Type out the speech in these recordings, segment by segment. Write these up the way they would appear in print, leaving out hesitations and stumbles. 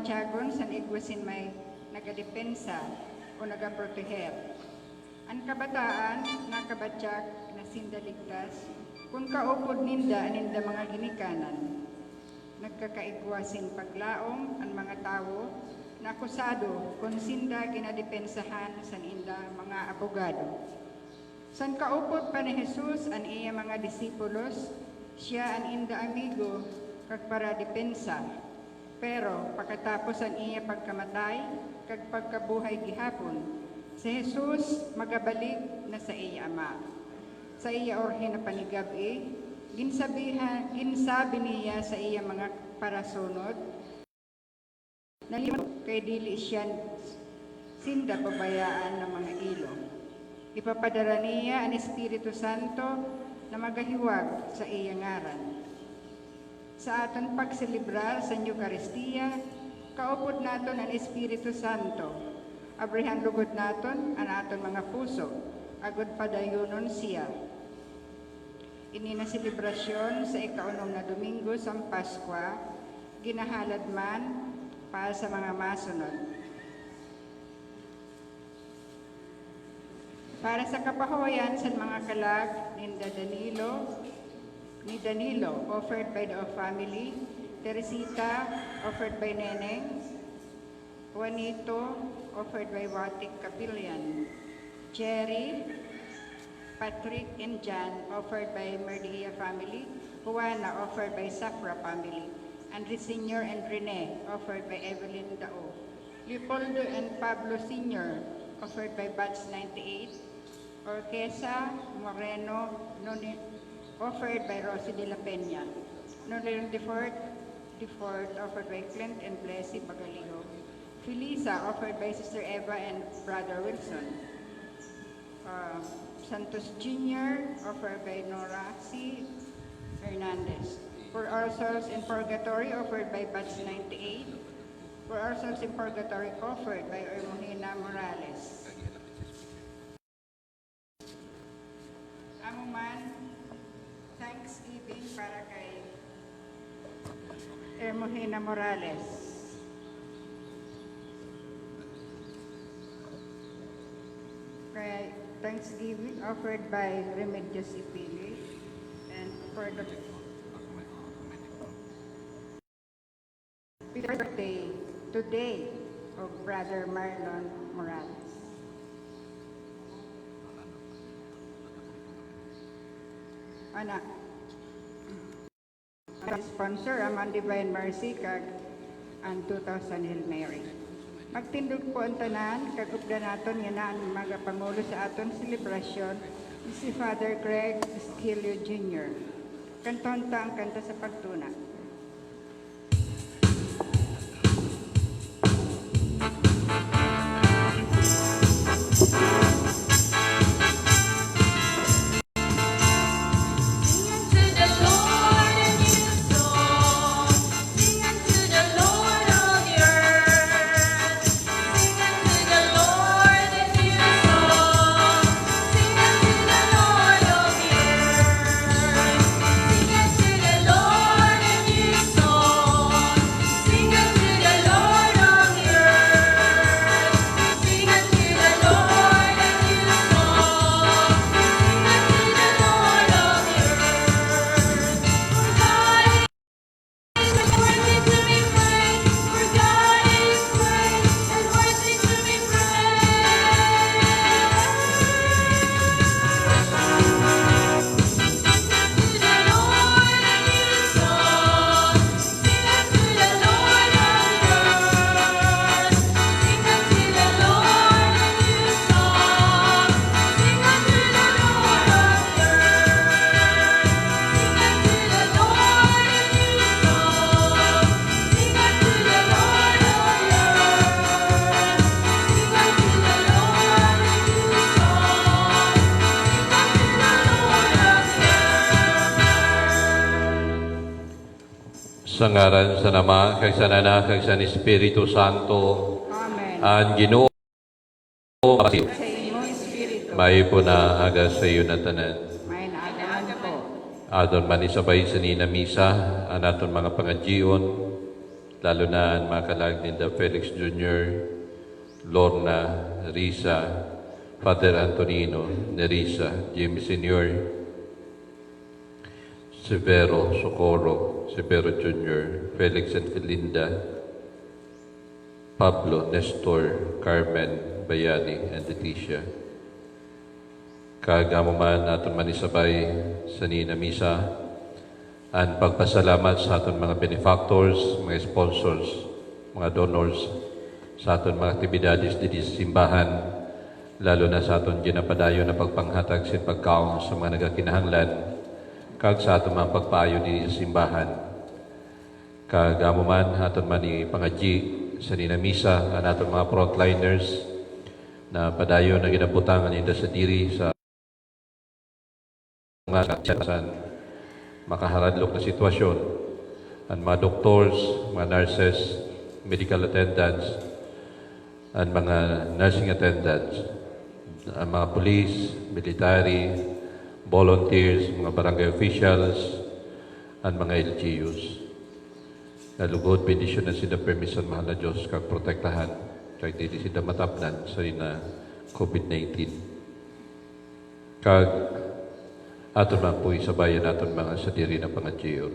kabatyagon san igwasin may nagadepensa o nagaproteher. Ang kabataan na kabatyak na sindaligtas, kung kaupod ninda aninda mga ginikanan, nagkakaigwasin paglaom ang mga tao na akusado kung sinda ginadepensahan san inda mga abogado. San kaupod pa ni Jesus an iya mga disipulos, siya an inda amigo kag para depensa. Pero pagkatapos ang iya pagkamatay kag pagkabuhay gihapon, si Jesus magabalik na sa iya ama. Sa iya orhe na panigabi, ginsabi niya sa iya mga parasunod, na kay dili siya sinda pabayaan ng mga ilo. Ipapadala niya ang Espiritu Santo na magahiwag sa iya ngaran. Sa aton pagselebrar sa Eucharistia, kaupod naton ang Espiritu Santo. Abrihan lugod naton ang aton mga puso, agod padayunon siya. Ini na selebrasyon sa ika-8 na Domingo sa Paskwa, ginahalad man para sa mga masunod. Para sa kapahoyan sa mga kalag ni Danilo, offered by the family, Teresita, offered by Neneng, Juanito, offered by Watik Kapilian, Jerry, Patrick, and Jan, offered by Merdia family, Juana, offered by Safra family, Andre Sr. and Rene, offered by Evelyn Dao, Leopoldo and Pablo Sr., offered by Batch 98, Orquesa Moreno, offered by Rosie de la Peña, Nolil Defort, offered by Clint and Blessy Pagaliho, Felisa, offered by Sister Eva and Brother Wilson, Santos Jr., offered by Nora C. Hernandez. For Our Souls in Purgatory, offered by Batch 98. For Our Souls in Purgatory, offered by Ermojina Morales. Amuman, Thanksgiving para kay Ermojina Morales. Kay Thanksgiving offered by Remedios Ipili, and for the birthday today of Brother Marlon Morales. Anak, sponsor ang Divine Mercy kag ang 2,000 Hail Mary. Magtindog po ang tanan, kagupda naton nga na ang mga pangulo sa aton selebrasyon si Father Greg Esquilio Jr. Kanton ta ang kanta sa pagtuna. Sa ngaran sa Nama, kag sa Anak, kag sa Espiritu Santo. Amen. Ang Ginoo Sa imong espiritu, may po na aga sa iyo na tanan. may naagaman po. Adon man isabay sa nina misa, anaton mga pangadjion, lalo na ang mga kalagninda Felix Jr., Lorna, Risa, Father Antonino, Nerissa, Jimmy Sr., Severo, Socorro, Severo Jr., Felix and Felinda, Pablo, Nestor, Carmen, Bayani, and Leticia. Kagamuman aton manisabay sa Nina Misa, ang pagpasalamat sa aton mga benefactors, mga sponsors, mga donors, sa aton mga aktibidades dito sa simbahan, lalo na sa aton ginapadayo na pagpanghatag sin pagkaon sa mga nagakinahanglan, kag sa aton mga pagpaayo dito sa simbahan. Kagamuman aton man ni pangadji sa Nina Misa, ang aton mga frontliners na padayo na ginabutangan nila sa diri sa mga makaharadlok na sitwasyon, ang mga doctors, mga nurses, medical attendants, ang mga nursing attendants, ang mga police, military, volunteers, mga barangay officials, ang mga LGUs. Nalugod, bendisyon na sila permission, mahal na Diyos, kag protektahan, kag dili sila matapnan sa na COVID-19. Kag aton man po isabayan naton mga sa diri na pangadjiyon.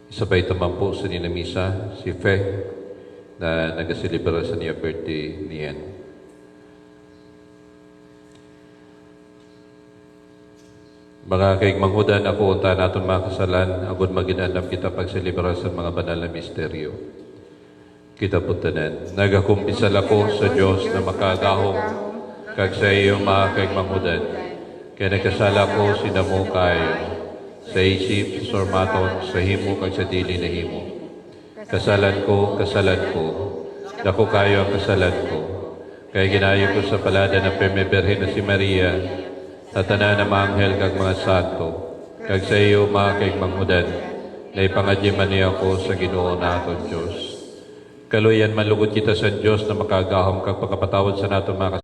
Sabay taman po sa Nina Misa, si Fe, na nagasilibra sa niya birthday niyan. Mga kaigmanghudan, ako unta naton mga kasalan, agud maginanam kita pagsilibra sa mga banal na misteryo. Kita puntanan, nagakumpisal ako sa Diyos na makagahom, kag sa iyo mga kaigmanghudan, kaya nagkasala ko sinamo kayo, sa isip, sa sormaton, sa himo, kag sa dili na himo. Kasalan ko, dako kayo ang kasalan ko. Kaya ginayo ko sa palada ng Prime Birhen na si Maria, tatanan ng mga anghel kag mga santo, kag sa iyo mga kaigmanghudan, na ipangadyiman niya ako sa Ginoo naton Diyos. Kaluyan manlugod kita sa Diyos na makagahom kag pagkapatawad sa naton mga kasalan.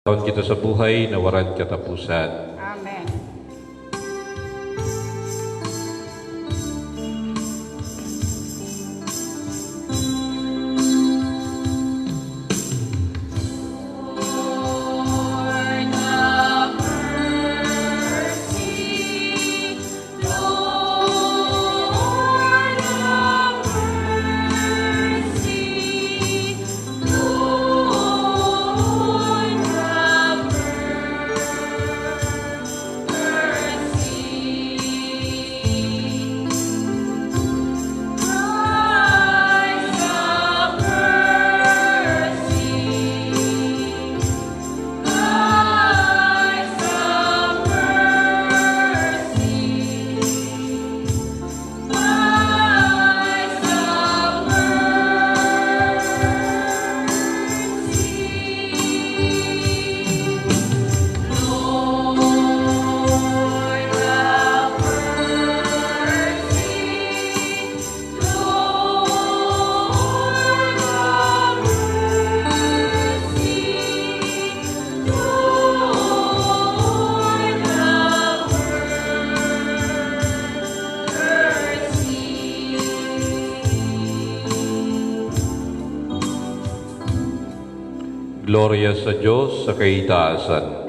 Taon kita sa buhay na waran katapusan. Amen. Gloria sa Diyos sa kaitaasan.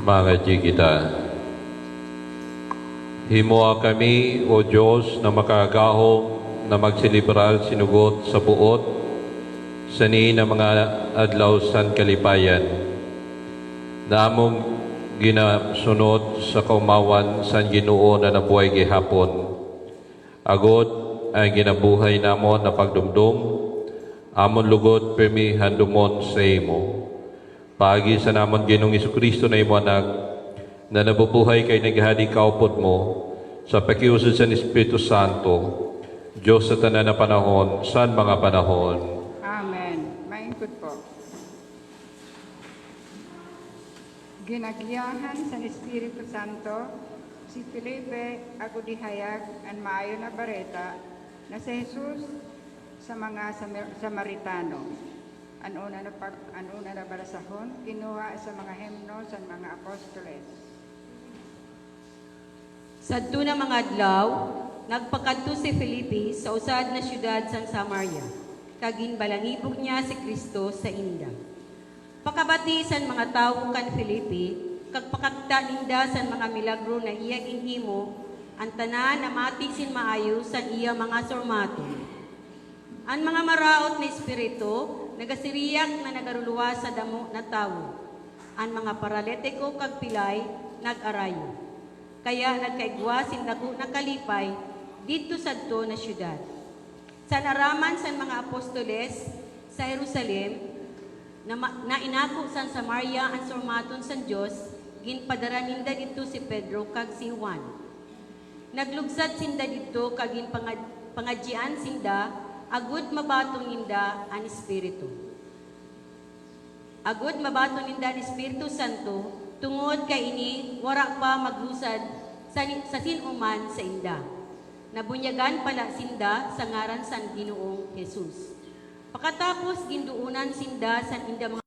Mangadji kita. Himoa kami, O Diyos, na makagahom na magsilibral sinugot sa puot sa ni na mga adlaw san kalipayan na among ginasunod sa kaumawan san Ginoo na nabuhay gihapon. Agod ang ginabuhay namon na pagdumdum, amon lugod permi handumon sa imo. Paagi sa namon Ginoong Jesucristo na imo anak, na nabubuhay kay naghadi kaupod mo sa pakiusad sa Espiritu Santo, Diyos sa tanan na panahon, san mga panahon. Amen. Maingkod po. Ginagyahan sa Espiritu Santo si Felipe Agudihayag ang maayo na bareta na si Jesus sa mga Samaritano. Anuna na barasahon, kinuha sa mga himno sa mga apostoles. Sadto na mga adlaw, nagpakadto si Felipe sa usad na syudad sang Samaria. Kagin balangibog niya si Kristo sa inda. Pakabati san mga tawo kan Felipe, kag pakakta ninda san mga milagro na iya ginhimo, ang tanan na mati sin maayo san iya mga sormaton. Ang mga maraot na espiritu, nagasiriyak na nagaruluwa sa damo na tawo. Ang mga paralitiko kag pilay, nag-arayo. Kaya nagkaigwa sindako na kalipay dito sadto na syudad. Sa naraman sa mga apostoles sa Jerusalem, na inako san Samaria ang sormaton san Dios, ginpadara ninda dito si Pedro kag si Juan. Naglugsad sinda dito kag pangadjian sinda, agud mabaton ninda ang Espiritu. Agud mabaton ninda ang Espiritu Santo, tungod kay ini, wara pa maglusad sa sinuman sa inda. Nabunyagan pala sinda sa ngaran san Ginoong Jesus. Pakatapos ginduunan sinda sa inda mga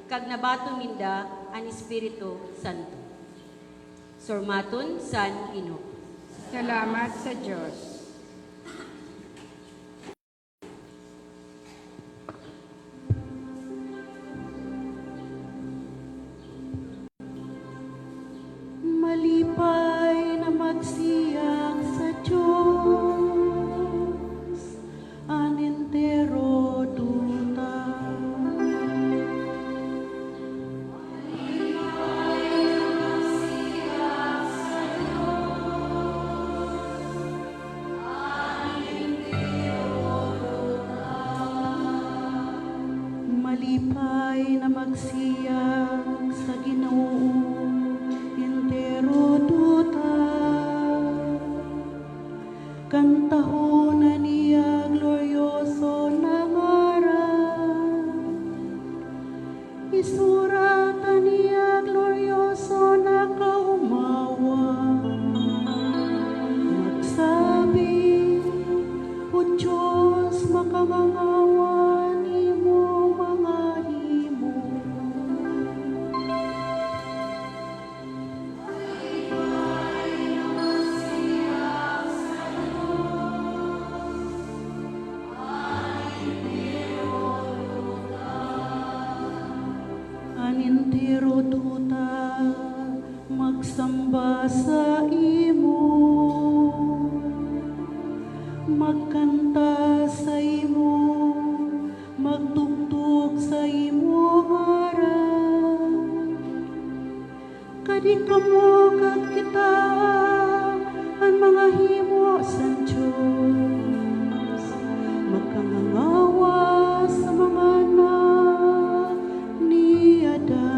kag nabaton ninda ang Espiritu Santo. Sormaton san Ginoo. Salamat sa Diyos. Malipay na magsiyak sa Diyos, an entero duta. Malipay na magsiyak sa Ginoo, kantahon na niya glorioso na ngaran, isuratan niya glorioso na kaumawan. Magsabi, O Diyos, makamangawan imo mga himo. Entero duta magsamba sa imo, magkanta sa imo, magtugtog sa imo ngaran. Kadi kamo kag kita ang mga himo sa Diyos, magkangangawa sa mga anak ni Adan.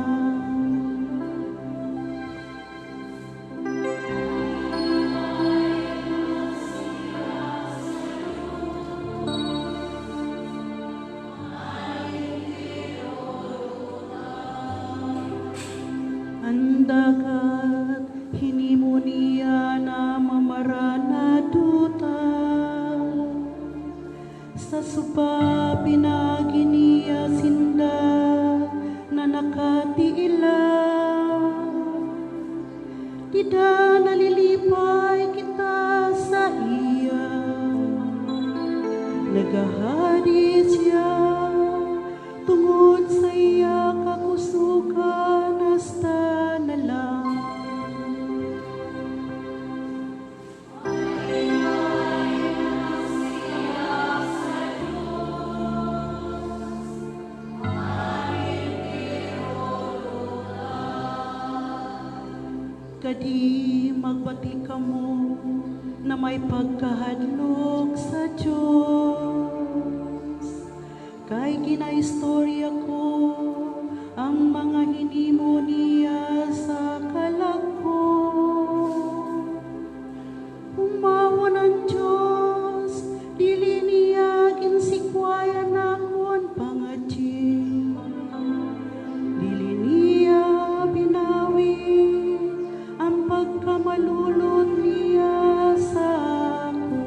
Andakat hinimo niya na mamarana duta, sa suba pinagi niya sinda na nakatiila. Tida nalilipay kita sa iya, nagahadi siya tungod sa iya kakusukan hasta na kadi magbati kamo na may pagkahadlok sa Diyos. Kay ginaistorya ko ang mga hinimo niya sa kalako. Humawa ng Diyos, dili niya ginsikwayan akon pangadjing. Dili niya binawi ang pagkamalulot niya sa ako.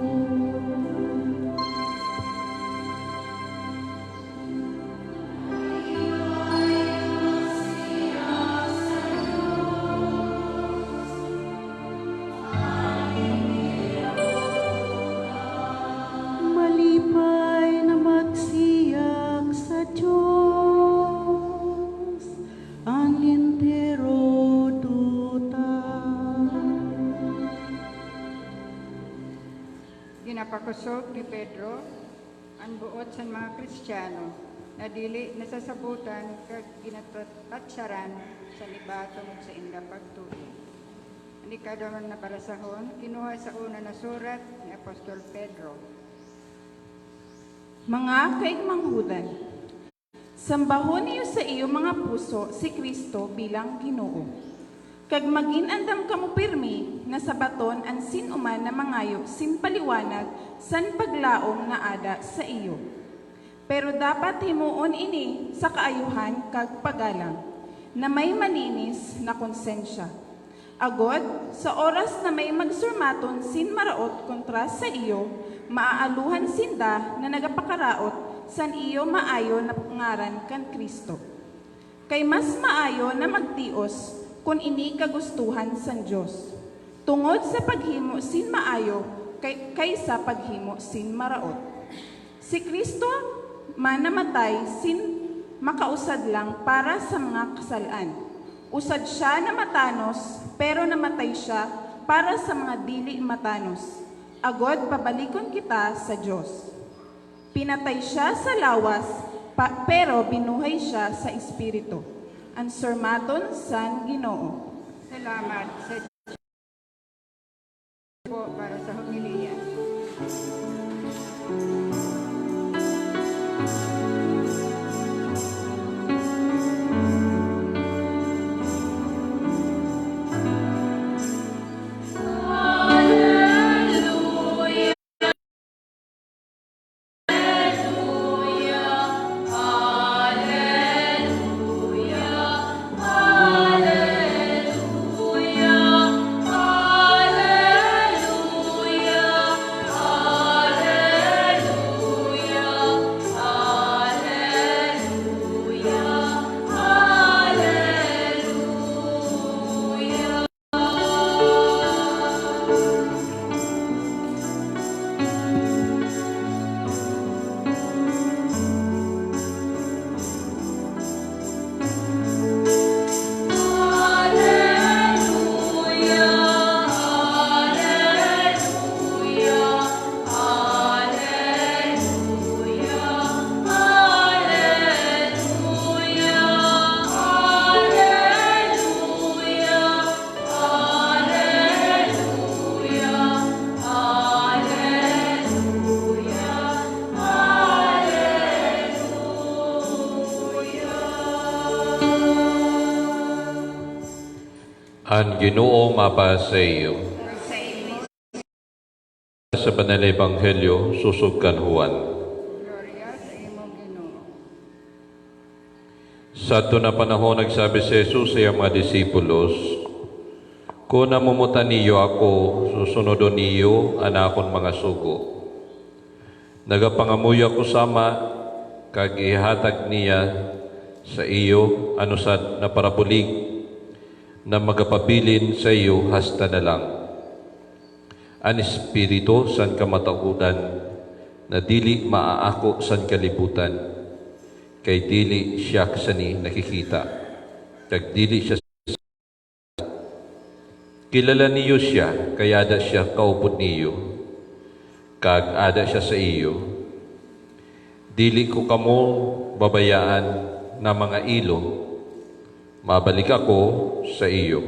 Malipay na magsiyak sa Diyos ang entero duta. Ginapakusog ni Pedro ang buot sa mga Kristiyano na dili nasasabutan kag ginatatsaran sa libatong sa inda pagtuo. Ang ikadamang na parasahon, kinuha sa una na surat ni Apostol Pedro. Mga kaigmanghudan, sambahon niyo sa iyo mga puso si Kristo bilang Ginoo. Kag maginandam kamo pirmi na sa baton ang sinuman na mangayo sin paliwanag san paglaom na ada sa iyo. Pero dapat himuon ini sa kaayuhan kag pagalang na may malinis na konsensya. Agod, sa oras na may magsurmaton sin maraot kontra sa iyo, maaaluhan sinda na nagapakaraot san iyo maayo na pangaran kan Kristo. Kay mas maayo na magtios kung ini kagustuhan san Diyos. Tungod sa paghimo sin maayo kaysa paghimo sin maraot. Si Kristo manamatay sin makausad lang para sa mga kasalaan. Usad siya na matanos, pero namatay siya para sa mga dili matanos. Agod pabalikon kita sa Diyos. Pinatay siya sa lawas, pero binuhay siya sa Espiritu. Ang sermaton san Ginoo. Salamat sa Diyos po para sa homilya. Ang Ginoo mapa sa iyo. Sa banal na Ebanghelyo, susugkan Juan. Gloria sa imong Ginoo. Sa ito na panahon, nagsabi si Jesus sa iyang mga disipulos, kung namumutan niyo ako, susunodon niyo anakon mga sugo. Nagapangamuyo ako sama, kag ihatag niya sa iyo, anusad na parabulig, na magapabilin sa iyo hasta na lang. An Espiritu san kamatakudan, na dili maaako san kalibutan, kay dili siya sani nakikita, kag dili siya kilala niyo siya, kaya ada siya kaupod niyo, kag ada siya sa iyo. Dili ko kamo babayaan na mga ilo, mabalik ako sa iyo.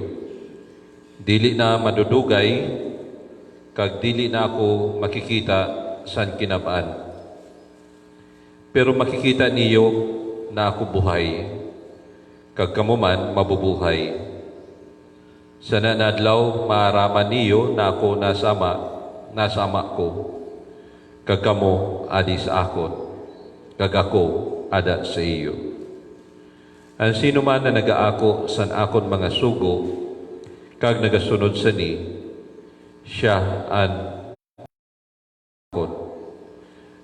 Dili na madudugay, kag dili na ako makikita san kinabaan. Pero makikita niyo na ako buhay, kag kamo man mabubuhay. Sa nanadlaw, maaraman niyo na ako nasa ama ko, kag kamo adi sa akon, kag ako ada sa iyo. Ang sino man na nagaako san akon mga sugo, kag nagasunod sa ni, siya an akon.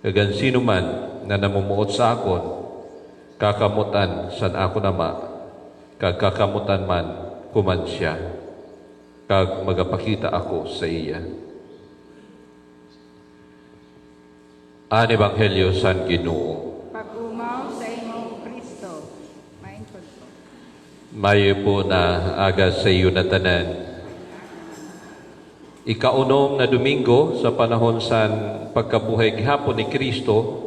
Kag ang sino man na namumuot sa akon, kakamutan san ako nama, kag kakamutan man kuman siya, kag magapakita ako sa iya. Ang Ebanghelyo san Ginoo. Pag-umaw sa imong Kristo. Mindful po. Mayo po na aga sa iyo na tanan. Ikaunom na Domingo sa panahon sa pagkabuhay gihapon ni Kristo,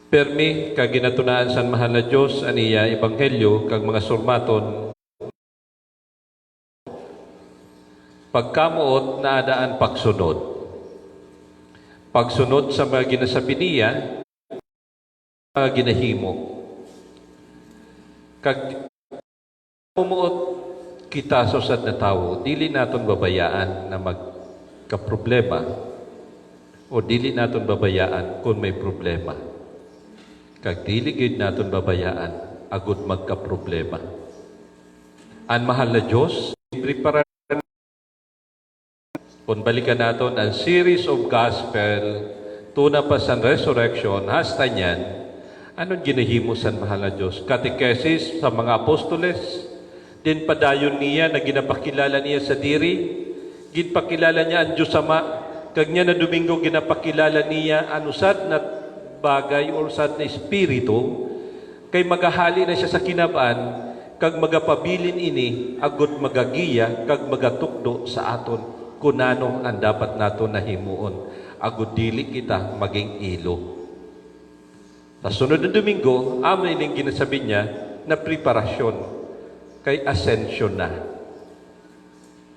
permi kag ginatunaan san mahal na Dios aniya ebanghelyo kag mga surmaton, pagkamuot na adaan pagsunod. Pagsunod sa mga ginasabi niya, mga ginahimo. Kag pumuot kita sa usad na tao, dili naton babayaan na magkaproblema o dili naton babayaan kung may problema. Kag dili gid naton babayaan agud magkaproblema. Ang mahal na Dios prepare. Kung balikan naton ang series of gospel tuna pa sa resurrection, hasta niyan, anong ginahimo sa mahal na Diyos? Catechesis sa mga apostoles, din padayon niya na ginapakilala niya sa diri, ginpakilala niya ang Diyos Ama, kag niya na Domingo ginapakilala niya ang usad na bagay o usad na espiritu, kay magahali na siya sa kinabaan, kag magapabilin ini, agud magagiya, kag magatukdo sa aton, kunano ang dapat nato nahimuon, agud dili kita maging ilo. Sa sunod na Domingo, amin yung ginasabi niya na preparasyon kay ascension na.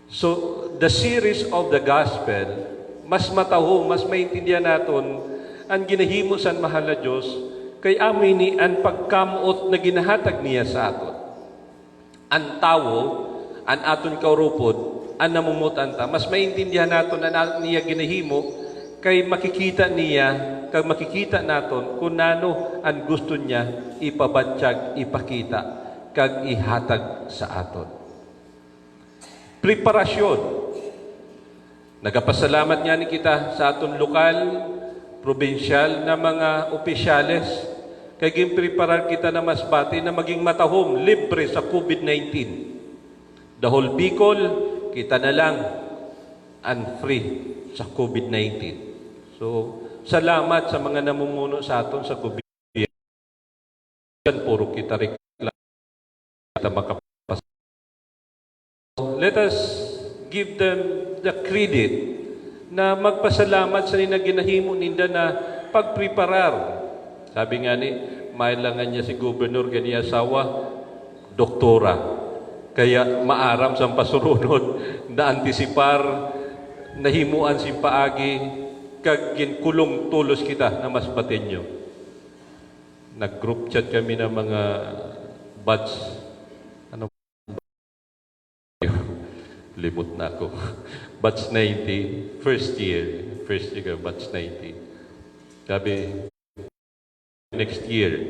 So, the series of the gospel, mas mataho, mas maintindihan naton ang ginahimo sa mahal na Diyos, kay amin ni ang pagkamuot na ginahatag niya sa aton. Ang tao, ang aton kaurupod, ang namumutan ta, mas maintindihan naton na niya ginahimo, kay makikita niya, kag makikita naton kung nano ang gusto niya ipabatsyag, ipakita, kag ihatag sa aton. Preparasyon. Nagapasalamat niya ni kita sa aton lokal, probinsyal na mga opisyales, kay ginpreparar kita na masbati na maging matahom, libre sa COVID-19. Dahol Bicol, kita na lang unfree sa COVID-19. So, salamat sa mga namumuno sa aton sa COVID-19. Puro kita reklamo at makapas. Let us give them the credit na magpasalamat sa nina ginahimo ninda na pagpreparar. Sabi nga ni, mailangan niya si Gobernador kaniya asawa, doktora. Kaya maaram sa pasurunod na antisipar, nahimuan si paagi, kag ginkulong tulos kita na mas batinyo. Nag-group chat kami ng mga batch. Ano? Limot na ako. Batch 90, first year ka, batch 90. Sabi, next year.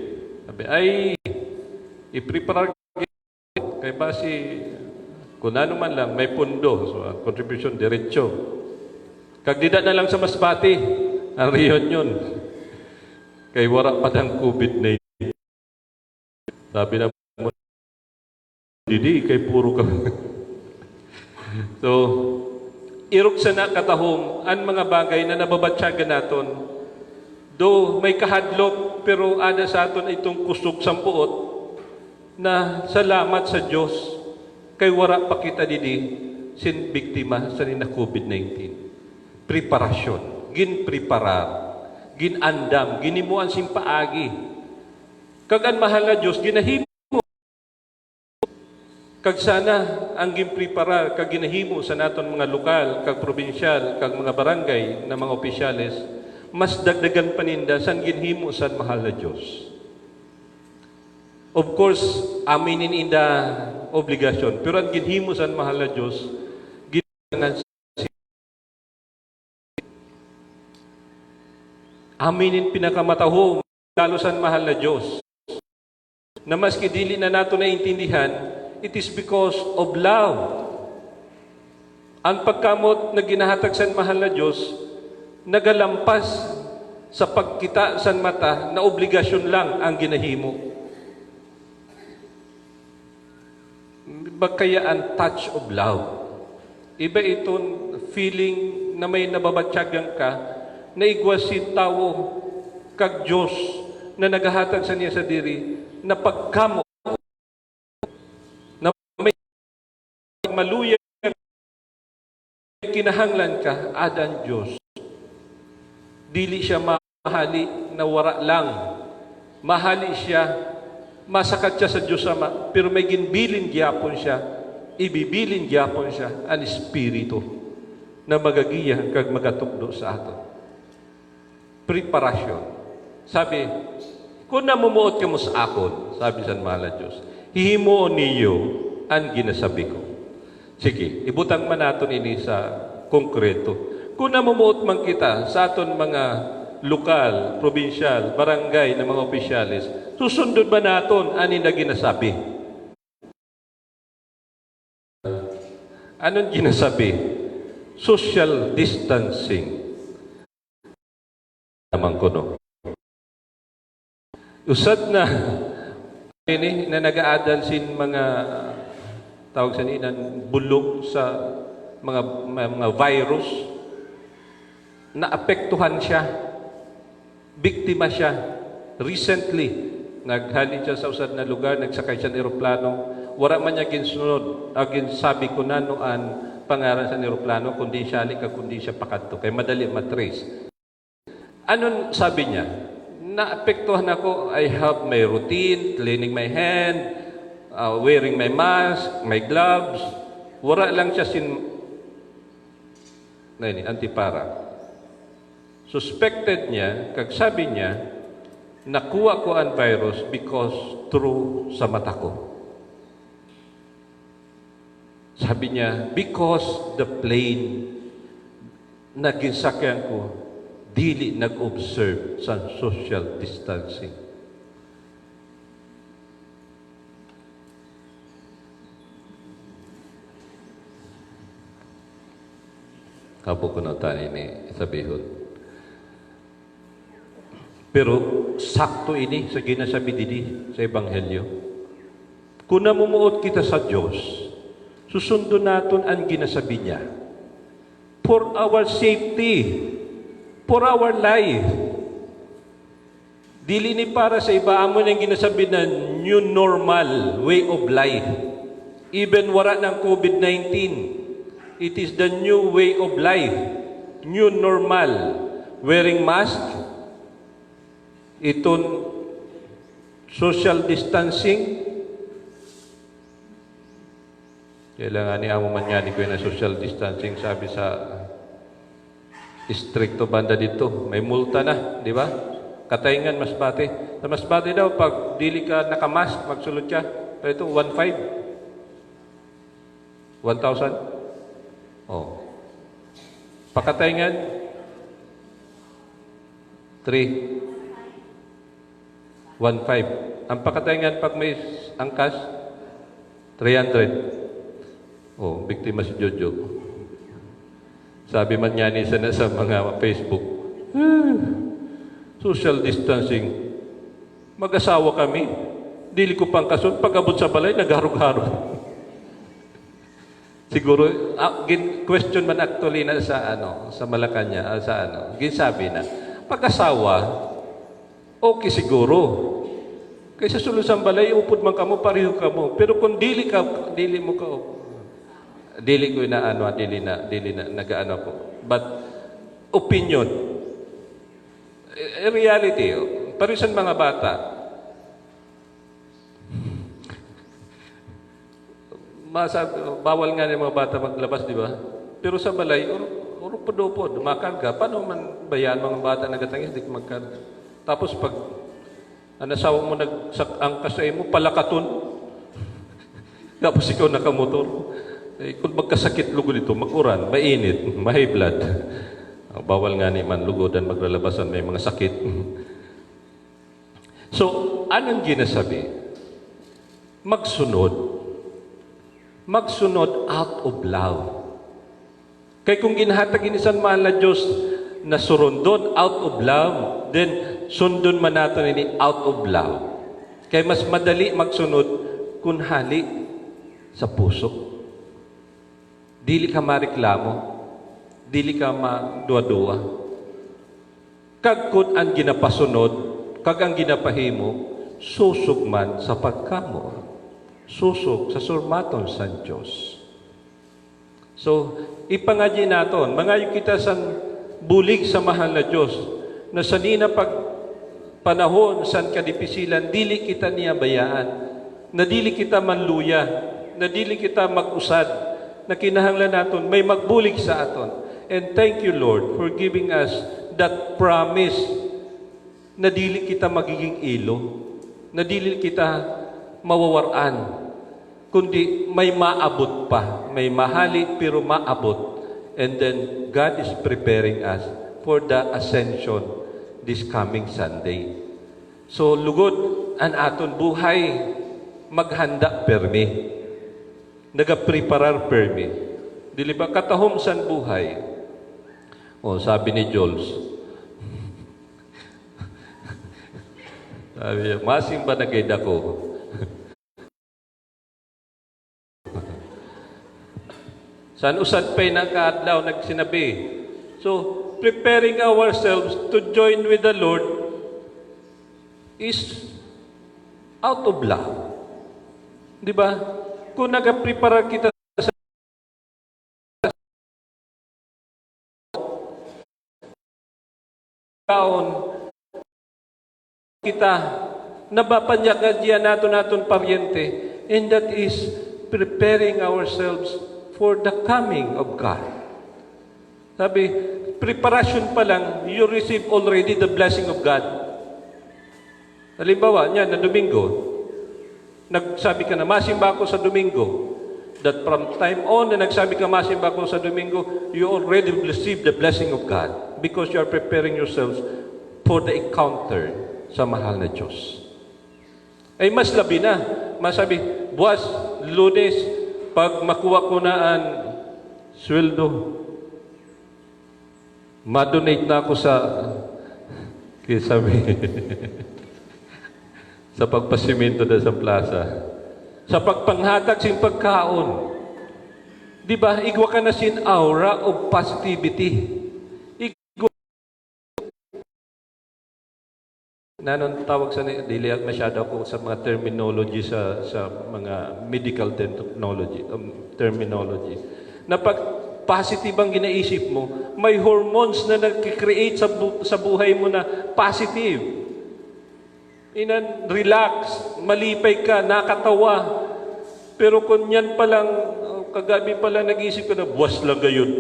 Sabi, ay, i-prepare kay basi, kung ano man lang, may pundo. So, contribution, diretso. Kagdida na lang sa Masbati, ang reunion. Kay wala pa ng COVID-19. Sabi na mo, didi, kay puro ka. So, irok sa nakatahong, ang mga bagay na nababatsagan naton, do may kahadlok, pero ada sa aton itong kusog sampuot, na salamat sa Diyos kay wara pa kita didi sin biktima sa nina COVID-19. Preparasyon, ginpreparar, ginandam, ginimuan sin paagi. Kag ang mahal na Diyos ginahimo Kag sana ang ginprepara kag ginahimo sa naton mga lokal, kag probinsyal, kag mga barangay na mga opisyales, mas dagdagan paninda san ginhimo sa mahal na Dios. Of course, aminin inda obligasyon, pero ang ginhimo sa mahal na Dios, ginangan aminin pinakamatahong kalusan mahal na Diyos. Na maski dili na nato naintindihan, it is because of love. Ang pagkamot na ginahatag sa mahal na Diyos, nagalampas sa pagkita sa mata na obligasyon lang ang ginahimo. Kaya ang touch of love. Iba itong feeling na may nababatyagan ka, na igwasin tao kag Diyos na nagahatag sa niya sa diri na pagkamo na may maluyag kinahanglan ka adan Diyos. Dili siya mahali na wara lang. Mahali siya, masakat siya sa Diyos Ama, pero may ginbilin gyapon siya, ibibilin gyapon siya ang Espiritu na magagiya kag magatukdo sa aton. Preparasyon. Sabi, kung namumuot ka mo sa akon, sabi sa mahal na Diyos, hihimuon niyo ang ginasabi ko. Sige, ibutang man natin ini sa konkreto. Kung namumuot man kita sa aton mga lokal, probinsyal, barangay na mga opisyalis, susundod ba natin ani na ginasabi? Anong ginasabi? Social distancing. Naman ko, no? Usad na ini na nag-aadal sin mga tawag sa ninan bulong sa mga virus na apektuhan siya, biktima siya. Recently, naghali siya sa usad na lugar, nagsakay siya ng eroplano, wala man niya ginsunod, sabi ko na noan pangaran sa eroplano, kundi siya kundi siya pakadto, kay madali matrace. Anong sabi niya? Naapektuhan ako, I have my routine, cleaning my hand, wearing my mask, my gloves. Wala lang siya antipara. Suspected niya, kag sabi niya, nakuha ko ang virus because through sa mata ko. Sabi niya, because the plane na ginsakyan ko, dili nag-observe sa social distancing. Kapo ko na tayo ni sabihon. Pero sakto ini sa ginasabi didi sa Ebanghelyo. Kung namumuot kita sa Diyos, susundo natin ang ginasabi niya. For our safety, for our life. Dili ni para sa iba, amo nang ginasabi na new normal way of life. Even wala ng COVID-19, it is the new way of life. New normal. Wearing mask, itong social distancing, kailangan ni amo man yan, ko na social distancing, sabi sa stricto banda dito, may multa na, di ba? Katayngan Masbate. Sa Masbate daw, pag dili ka nakamask, magsulod ka. Pero ito, 1,500. 1,000? Oh. Pakatayngan? 3. 1,500. Ang pakatayngan, pag may angkas, 300. Oh, biktima si Jojo. Sabi man niya ni sana sa mga Facebook, social distancing, mag-asawa kami, dili ko pang kasun, pag-abot sa balay, nagharog-harog. Siguro, question man actually na sa Malacanang, ginsabi na, pag-asawa, okay siguro. Kaysa sulusang balay, upod man kamo, pareho kamo. Pero kung dili mo ka, dili ko na dili na nagaano ko. But opinion, reality, parisan mga bata, bawal nga yung mga bata maglabas, di ba? Pero sa balay, urok po do po, dumakarga. Paano man bayan mga bata nagatangis, di magkarga. Tapos pag ang asawa mo ang kasay mo, palakaton. Tapos ikaw nakamotor. Eh, kung magkasakit lugod ito, maguran, mainit, ma-high blood. Bawal nga ni man lugodan maglalabasan, may mga sakit. So, anong ginasabi? Magsunod. Magsunod out of love. Kaya kung ginhatag inisan mahal na Diyos na surundon out of love, then sundon man natin ini out of love. Kaya mas madali magsunod kung hali sa puso. Dili ka mareklamo, dili ka madua-dua. Kag kun ang ginapasunod, kag ang ginapahimo, susog man sa pagkamo. Susog sa surmaton sa Diyos. So, ipangadyi naton, mangayo kita sa bulig sa mahal na Diyos, na sanina pag panahon san kadipisilan, dili kita niya bayaan, na dili kita manluya, na dili kita mag-usad, na kinahanglan naton, may magbulig sa aton. And thank you, Lord, for giving us that promise na dili kita magiging ilo, na dili kita mawawaran, kundi may maabot pa, may mahali pero maabot. And then God is preparing us for the ascension this coming Sunday. So lugod ang aton buhay, maghanda permi, nagapreparar permi. Dili ba katahom san buhay? O sabi ni Jules, sabi niya, masing ba nagayda ko? San usad pa'y nakaadlaw nagsinabi. So, preparing ourselves to join with the Lord is out of love. Di ba? Kung nagaprepara kita sa kaon, kita nabapanyagad naton paryente, and that is preparing ourselves for the coming of God. Sabi, preparation pa lang, you receive already the blessing of God. Halimbawa, niya, na Domingo, nagsabi ka na, masimba ako sa Domingo. That from time on na nagsabi ka, masimba ako sa Domingo, you already receive the blessing of God because you are preparing yourselves for the encounter sa mahal na Diyos. Ay mas labi na. Masabi, buwas, Lunes, pag makuha ko na ang sweldo, ma-donate na ako sa sa pagpasimento na sa plaza. Sa pagpanghatag sin pagkaon. Di ba, igwa ka na sin aura of positivity. Nanon tawag sa dili masyado ako sa mga terminology sa mga medical terminology. Na pag positive ang ginaisip mo, may hormones na nag-create sa buhay mo na positive. Relax, malipay ka, nakatawa. Pero kung yan palang, kagabi pala nag-isip ka na, buwas lang gayon.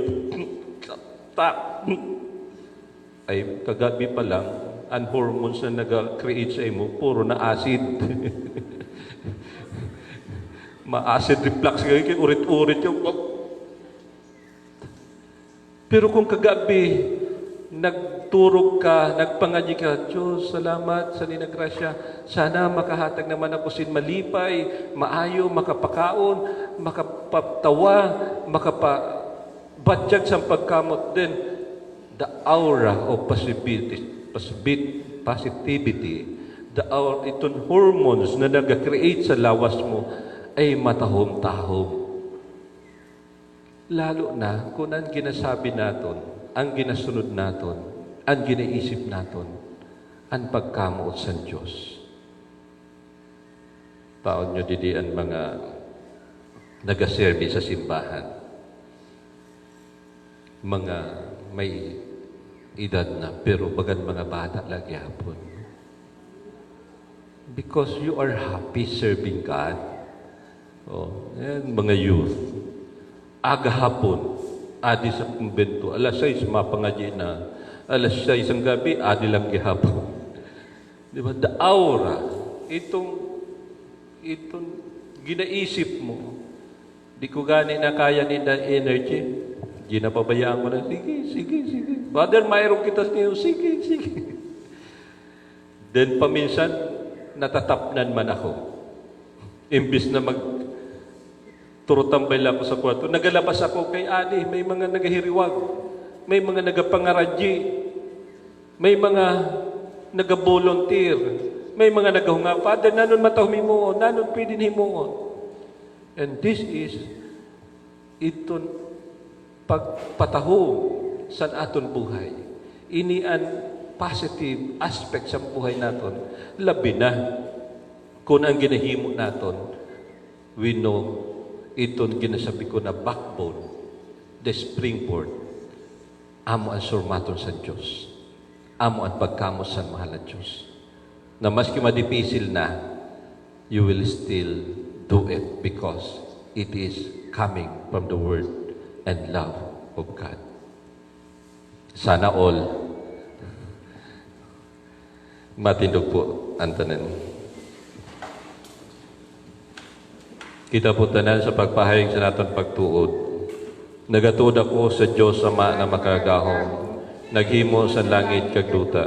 Ay, kagabi pa lang, ang hormones na nag-create sa imo, puro na acid. Ma-acid reflux, urit-urit yung... Pero kung kagabi, nagturog ka, nagpangadyi ka, Diyos, salamat sa ninagrasya. Sana makahatag naman ako sin malipay, maayo, makapakaon, makapatawa, makapabadyag sa pagkamot din. The aura of positivity, the aura, itong hormones na nag-create sa lawas mo ay matahom-tahom. Lalo na kung ang ginasabi natin, ang ginasunod natin, ang ginaisip natin, ang pagkamuot sa Diyos. Taon nyo didi ang mga nagaserbi sa simbahan. Mga may edad na, pero bagan mga bata lagi hapon. Because you are happy serving God. Yan, mga youth. Aga hapon, adi sa kumbento. Alas 6, mapangadya na. Alas 6 ang gabi, adi lang gihapon. Di ba? The aura, itong ginaisip mo, di ko gani na kaya ni na energy. Ginapabayaan mo na, sige. Father, mayroong kitas niyo, sige. Then paminsan, natatapnan man ako. Imbis na turutambay lang ako sa kwarto, nagalabas ako kay Adi, may mga nagahiriwag, may mga nagapangaradyi, may mga nagabolunteer, may mga nagahunga, Father, nanon matahumimuon, nanon pwedeng himuon. And this is iton pagpataho sa aton buhay. Ini an positive aspect sa buhay naton. Labi na kung ang ginahimo naton, we know iton ginasabi ko na backbone, the springboard, amo ang surmaton sa Diyos. Amo ang pagkamos sa mahal na Diyos. Na maski madipisil na, you will still do it because it is coming from the Word and love of God. Sana all matindog po ang tanan. Kita po tanan sa pagpahayag sa naton pagtuod. Nagatuod ako sa Diyos Ama na makagahom, naghimo sa langit kag duta.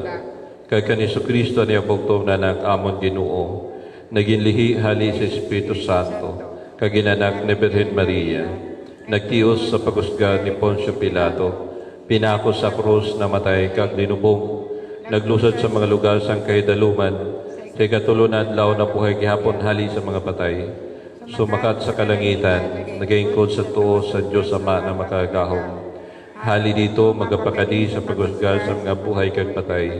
Kag kani Kristo niya bugtong na ng amon Ginoo, naging lihi hali sa Espiritu Santo, kag ginanak ni Birhen Maria, nagtios sa pagusga ni Poncio Pilato, pinako sa krus na matay kag linubong, naglusad sa mga lugar sang kaidaluman, kay katulunan law na buhay gihapon hali sa mga patay. Sumakat sa kalangitan, nagaingkod sa tuo sa Diyos Ama na makagahom. Hali dito magapakadi sa pagusga sa mga buhay kag patay.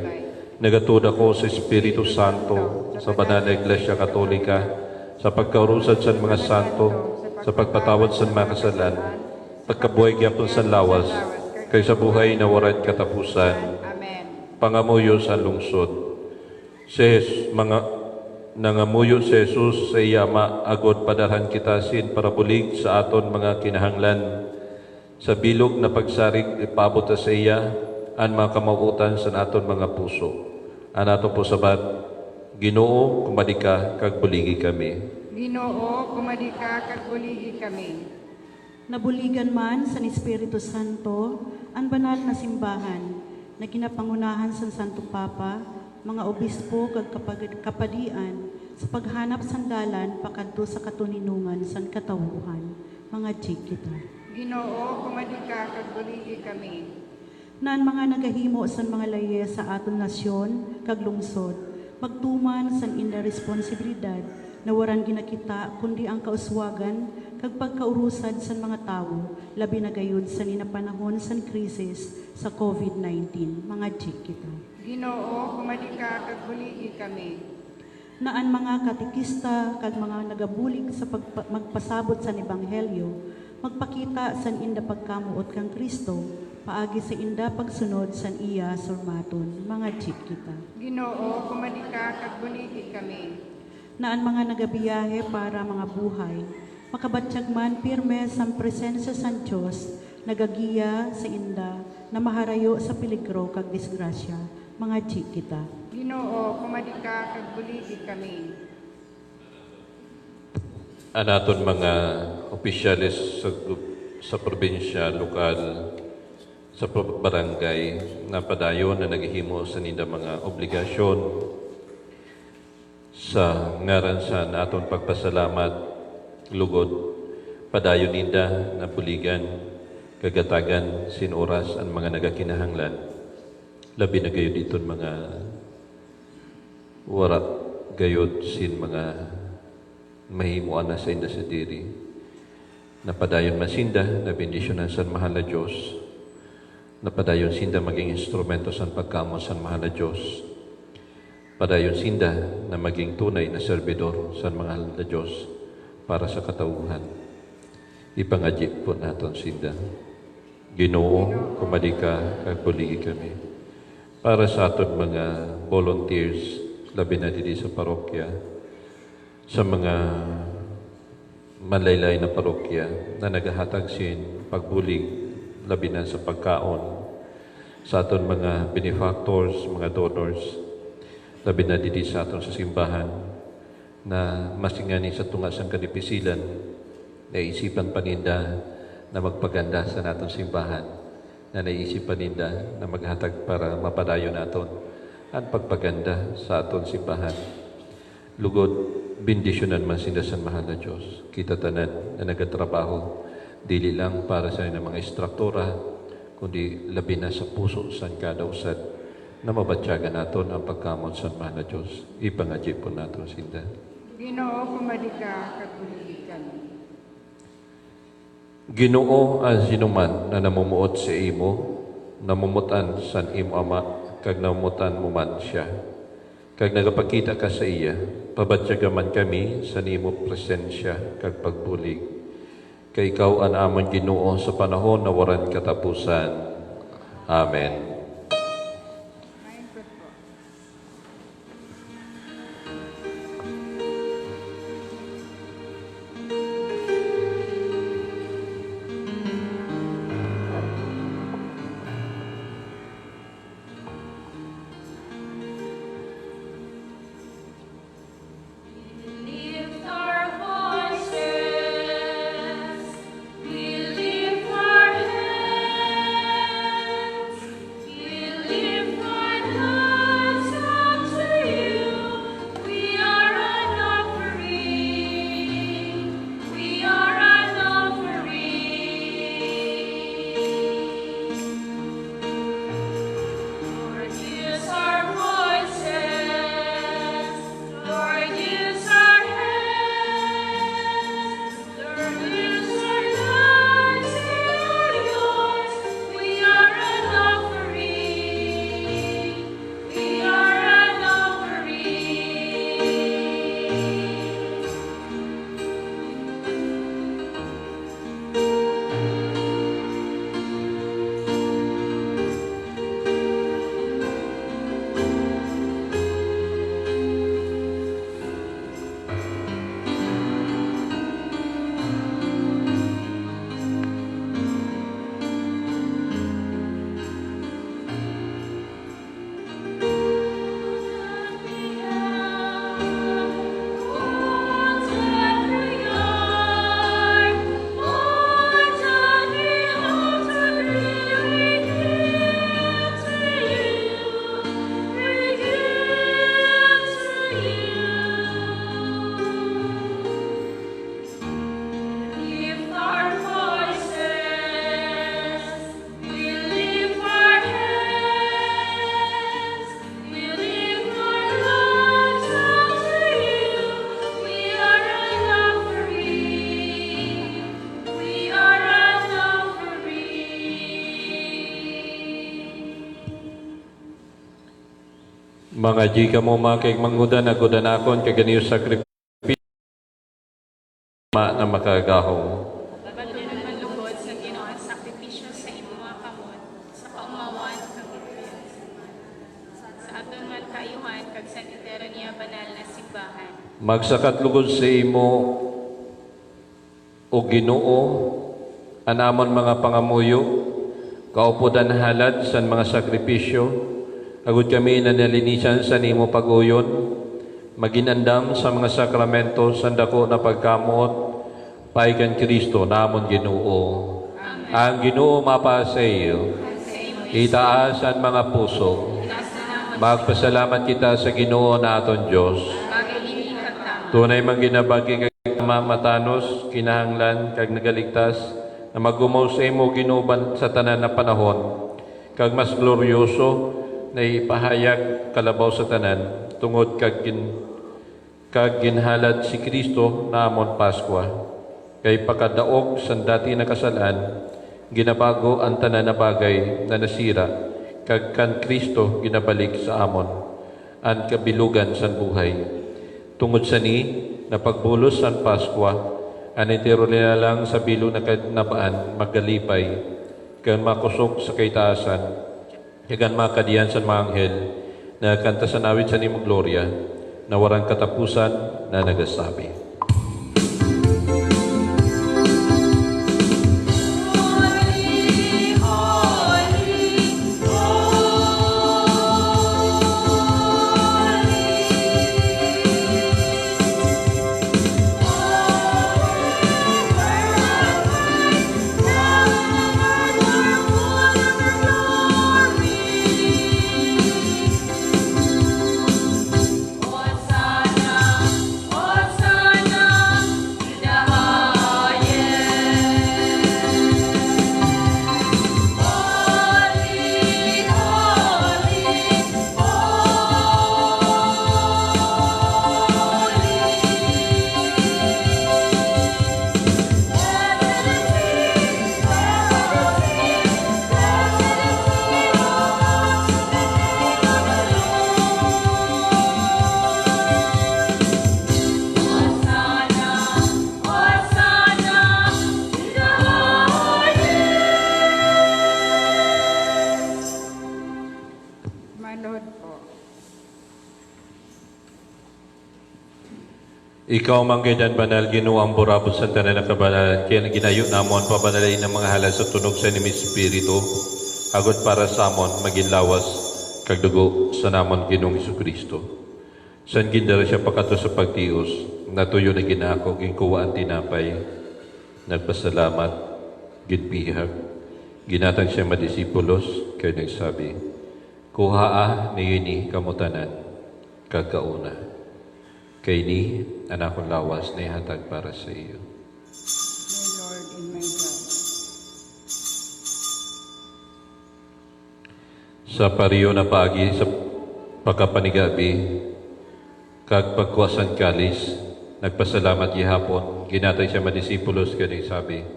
Nagatud ako sa Espiritu Santo, sa banal na Iglesia Katolika, sa pagkaurusad sa mga santo, sa pagpatawad sa mga kasalan, pagkabuhay gyapon sa lawas, kay sa buhay na warat katapusan. Amen. Pangamuyo sa lungsod. Nangamuyo si Jesus sa iyama, agod padarhan kita sin para bulig sa aton mga kinahanglan. Sa bilog na pagsarig ipabot sa iya, ang mga kamauutan sa aton mga puso. Anato po sabat, Ginoo, kumadika kag buligi kami. Ginoo, kumadika kag buligi kami. Nabuligan man sa Espiritu Santo, ang banal na simbahan, na kinapangunahan sa Santo Papa, mga obispo kag kapadian, sa paghanap sandalan pakadto sa katuninungan sa katawuhan, mga kita. Ginoo, kumadika kag buligi kami. Naan mga nagahimo sa mga layes sa aton nasyon, kag lungsod, magtuman sa inda responsibilidad na waran ginakita kundi ang kauswagan kag pagkaurusad sa mga tao, labi na gayud sa ninapanahon sa krisis sa COVID-19, mga kita. Ginoo, kumadika kag buligi kami. Naan mga katikista kag mga nagabulig sa magpasabot sa ebanghelyo, magpakita san inda pagkamuot kang Kristo, paagi sa inda pagsunod san iya surmaton, mga kita. Ginoo, kumadika kag buligi kami. Naan mga nagabiyahe para mga buhay, makabatsyag man pirme sa presensya sa Diyos, nagagiya sa inda na maharayo sa peligro kag disgrasya, mga kita. Ginoo, kumadika kag buligi kami. Anaton mga opisyalis sa probinsya, lokal, sa barangay, na padayon na naghihimo sa nila mga obligasyon sa ngaran sa aton pagpasalamat, lugod, padayon ninda na buligan, kagatagan, sinuras ang mga nagakinahanglan. Labi na gayod iton mga warat gayod sin mga mahimuan na sa inda sa diri. Napadayon masinda na bendisyonan sa mahal na Diyos. Napadayon sinda maging instrumento sa pagkamo sa mahal na Diyos. Padayon sinda na maging tunay na servidor sa mahal na Diyos para sa katauhan. Ipangadyi po naton sinda. Ginoo, kumadika kag buligi kami. Para sa aton mga volunteers, labi na didi sa parokya, sa mga manlaylay na parokya na nagahatag sin pagbulig labi na sa pagkaon sa aton mga benefactors, mga donors, labi na didi sa aton sa simbahan na masingani sa tungas ang kanipisilan naisipan paninda na magpaganda sa naton simbahan, na naisip paninda na maghatag para mapadayon naton ang pagpaganda sa aton simbahan. Lugod, bendisyonan man sinda sa mahal na Diyos. Kita tanan na nagatrabaho, dili lang para sa ng mga instruktora, kundi labi na sa puso sa kada usad na mabatyagan naton ang pagkamot sa mahal na Diyos. Ipangadji po naton sinda. Ginoo kumadika kagulikan. Ginoo ang sinuman na namumuot sa imo, namumutan sa imo ama, kag namumutan mo man siya. Kag nagapakita ka sa iya, pabatyagaman kami sa nimo presensya kag pagbulig. Kay ikaw ang amon Ginoo sa panahon na waran katapusan. Amen. Maingkot po. Lift our voices, we lift our hands, we lift our lives up to you. We are an offering, we are an offering. Lord, use our voices, Lord, use our hands, Lord, use our lives, we are yours. We are an offering, we are an offering. Lift our voices, we lift our hands, we lift our lives up to you. We are an offering, we are an offering. Mga jika mo makig manggudan agudan akon kaganiyo sakripisyo na makagahong. Pagpatuloy ng lugod sa Ginoo ang sakripisyo sa imong mga kamot sa kaumawan kag sa aton man kaayuhan kag sa entero niya banal na simbahan. Magsakat lugod sa imo o Ginoo anamon mga pangamuyo kaupudan halad sa mga sakripisyo agud kami na nalinisan sa nimo pag-uyon maginandam sa mga sakramento sa dako na pagkamuot paikan Kristo namon Ginoo. Ang Ginoo mapa sa iyo itaas ang mga puso. Magpasalamat kita sa Ginoo naton Dios. Tunay man ginabagi kag matanos kinahanglan kag nagaligtas na magumaw sa imo ginuban sa tanan na panahon kag mas glorioso na ipahayag kalabaw sa tanan tungod kag ginhalad si Kristo namon Paskwa. Kay pakadaog sa dati na kasalan ginabago ang tanan na bagay na nasira kag kan Kristo ginabalik sa amon ang kabilugan sa buhay. Tungod sa ni na pagbulos sa Paskwa anitiro nila lang sa bilo na kanabaan magalipay kan makusok sa kaitaasan kagan makadiyan sa mga anghel na kanta sa awit sa nimo gloria na warang katapusan na nagasabi. Ikaw manggidan banal ginuang burabot sa tanan na kabanalan, kaya ginayo namon pabanalain ng mga halal sa tunog sa inimi Espiritu, agad para sa amon maginlawas kagdugo sa namon Ginoong Jesucristo. San gindara siya pakato sa pagtios, natuyo na ginako, ginkuwaan tinapay, nagpasalamat, gitbihag, ginatag siya madisipulos, kaya nagsabi, kuhaa ni kamutanan, kagkauna. Kay ni, anak kong lawas na ihatag para sa iyo. My Lord and my God. Sa pariyo na pagi, sa pagkapanigabi, kag pagkuwasan kalis, nagpasalamat gihapon, ginatay siya madisipulos kaya sabi,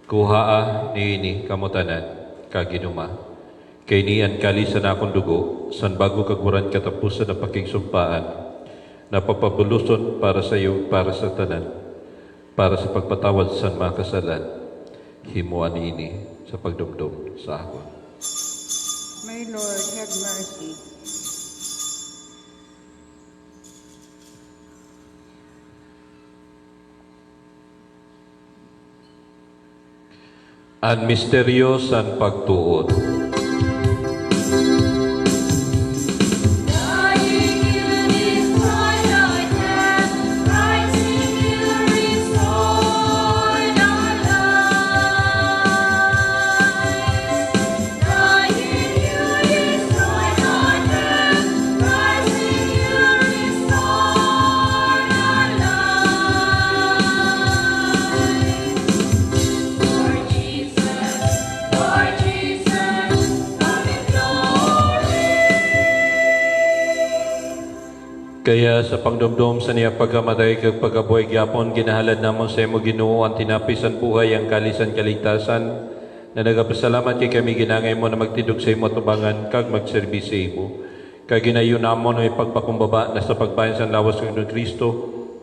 kuhaa ni kamutanan, kaginuma. Kay ni ang kalis na akong dugo, san bago kagwaran katapusan na pakingsumpaan, napapabuluson para sa iyo, para sa tanan, para sa pagpatawad sa mga kasalan, himuan ini sa pagdumdum sa ako. My Lord, have mercy. Ang misteryo san pagtuon. Dying in His twilight death, rising you restored our lives. Dying you destroyed our death, rising you restored our lives. Lord Jesus, come in glory. Kaya sa pagdumdum sa niya pagkamatay kag pagkabuhay gyapon ginahalad namon sa imo Ginoo ang tinapisan buhay ang kalisan kaligtasan na nagapasalamat kay kami ginangay mo na magtidog sa imo tubangan kag magserbi sa imo. Kag ginayon namon ang ipagpakumbaba na sa pagbayan sa lawas ng Kristo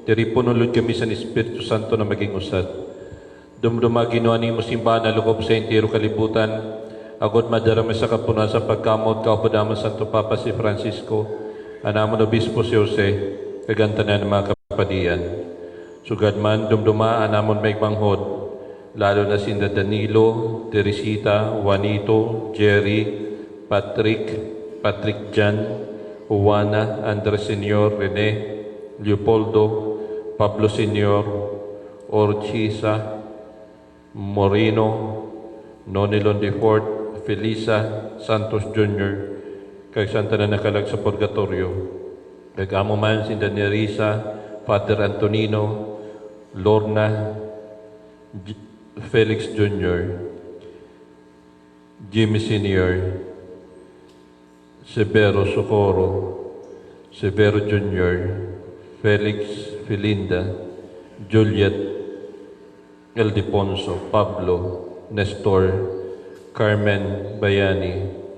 diri punulod kami sa Espiritu Santo na maging usad. Dumduma Ginoo nimo simbahan na lukob sa entero kalibutan agud madarama sa kapunan sa pagkamot kaupadama Santo Papa si Francisco. Anamon obispo si Jose, kagantanan ng mga kapadian. Sugad man, dumduma, anamon may manghod, lalo na sinda Danilo, Teresita, Juanito, Jerry, Patrick Jan, Juana, Andres Senior, Rene, Leopoldo, Pablo Senior, Orchisa, Moreno, Nonilon de Fort, Felisa, Santos Jr., kag santa na nakalag sa purgatorio. Kag amo man si Nerissa, Father Antonino, Lorna, Felix Jr., Jimmy Sr., Severo Socorro, Severo Jr., Felix Felinda, Juliet Eldeponso, Pablo, Nestor, Carmen Bayani,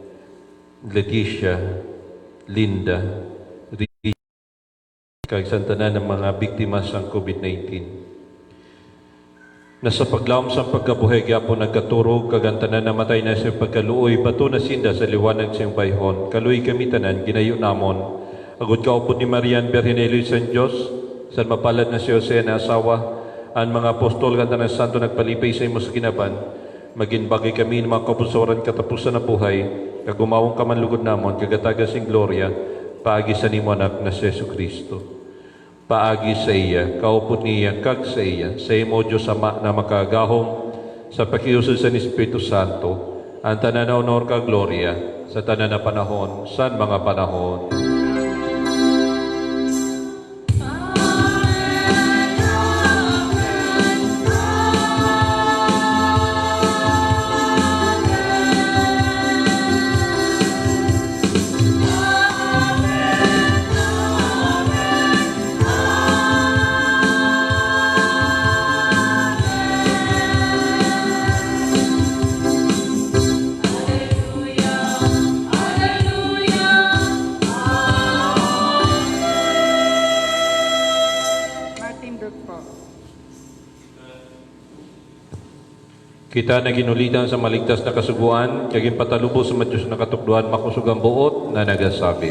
Leticia, Linda, Ricky, kag santanan ng mga biktima sa COVID-19. Nasa paglawom sa pagkabuhay gyapon nagkaturog kagantanan na matay na sa pagkaluoy bato na sinda sa liwanag sa bayhon. Kaluoy kami tanan ginayo namon. Agud kaupod ni Marian Berhenelio San Dios, san mapalad na si Jose na asawa, ang mga apostol kantanan santo nagpalipay sa imo sa kinaban. Maging bagay kami ng mga kapusoran katapusan na buhay, kagumawang kamanlugod namon, kagataga sing gloria, paagi sa nimo anak na si Jesucristo. Paagi sa iya, kaupod niya, kag sa iya, sa imo Diyos Ama na makagahom, sa pakiusod sa Espiritu Santo, ang tanan na honor kag gloria, sa tanan na panahon, san mga panahon. Kita na ginulitan sa maligtas na kasuguan, kaging patalubo sa Diyos na katukduan, makusog ang buot na nagasabi.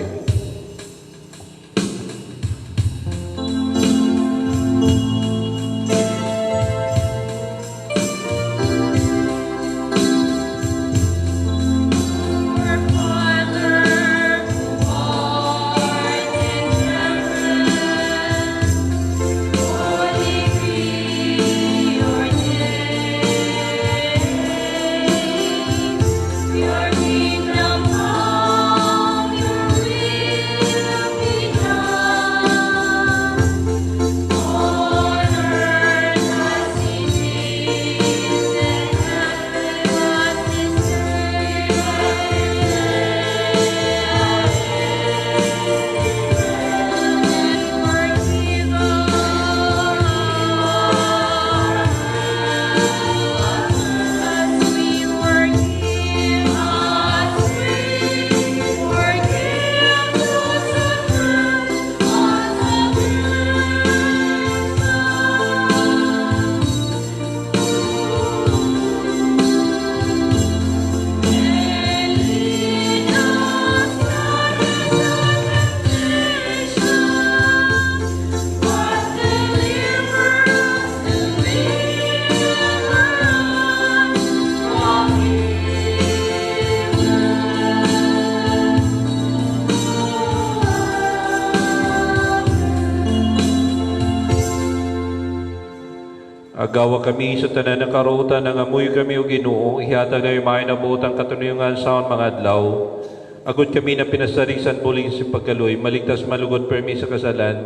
Agawa kami sa tanan ng karutan, ng amoy kami o Ginoo, ihatag na yung mga nabuotang katunuyungan sa mga adlaw. Agod kami na pinasarisan buling sa pagkaloy, maligtas malugod permi sa kasalan,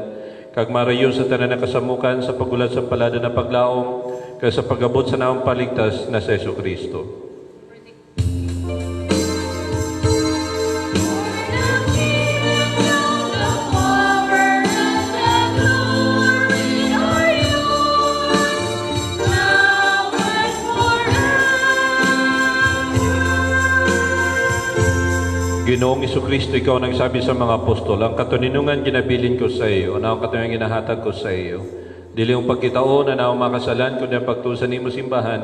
kag marayo sa tanan ng kasamukan sa pagulat sa palada ng paglaom, kag sa pagabot sa naong paligtas na sa Yesu Kristo. Ginoong Isukristo, ikaw nagsabi sa mga apostol, ang katuninungan ginabilin ko sa iyo, ang katuninungan ginahatag ko sa iyo. Dili yung pagkitaon na naong makasalan, kundi ang pagtusan ni mo simbahan.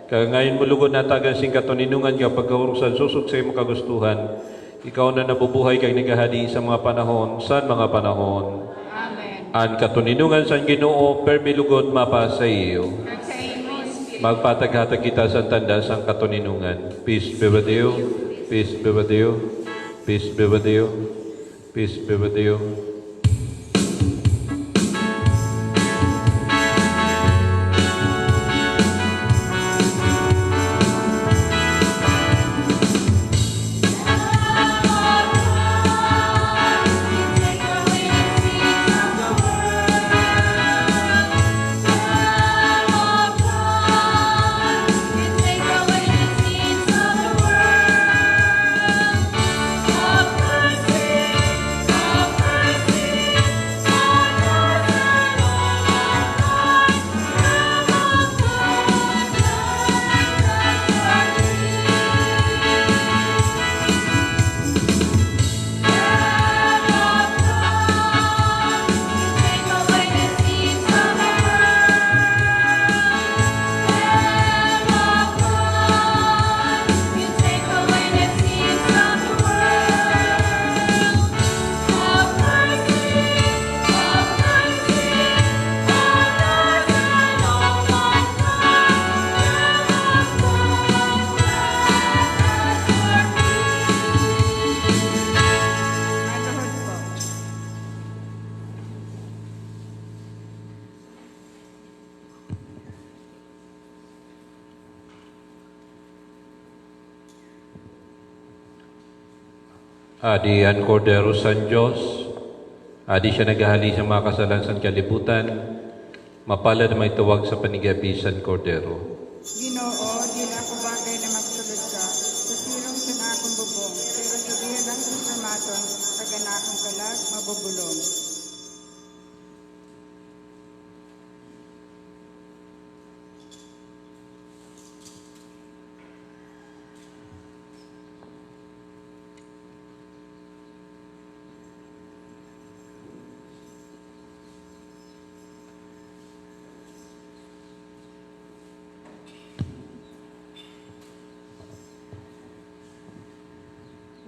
Kaya ngayon mo lugod na tagan sing katuninungan ka pagkaurusan susok sa imo kagustuhan. Ikaw na nabubuhay kay nagahadi sa mga panahon, saan mga panahon. Amen. Ang katuninungan sa Ginoo, permi lugod mapa sa iyo. Kag sa imo Espiritu. Magpataghatag kita sa tanda sa katuninungan. Peace be with you. Peace be with you. Peace be with you. Peace be with you. Maluhod po. Adi ang Cordero San Diyos, adi siya naghahali sa mga kasalan sa kalibutan, mapalad may tuwag sa panigabi San Cordero. Ginoo, di na ako bagay na magsulod ka. Sa silong sa na akong bubong, pero sabihan lang sa samaton, kaga na akong kalag, mabubulong.